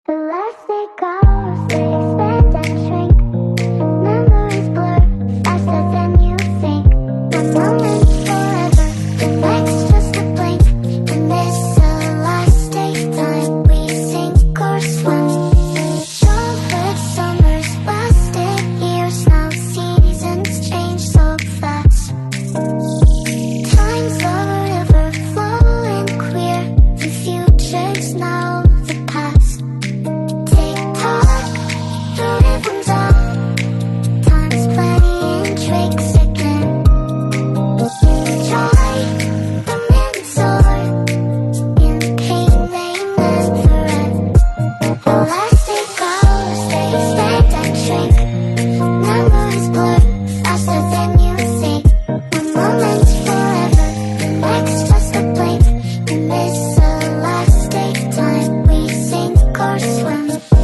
Elastic goes, they expand and shrink. Memories blur faster than you think. One moment's forever, the next just a blink. In this elastic time, we sink or swim. Chocolate summers lasted years now. Seasons change so fast. Time's a river flowing clear. The future's now the past. Just a blink, in this elastic time, we sink or swim.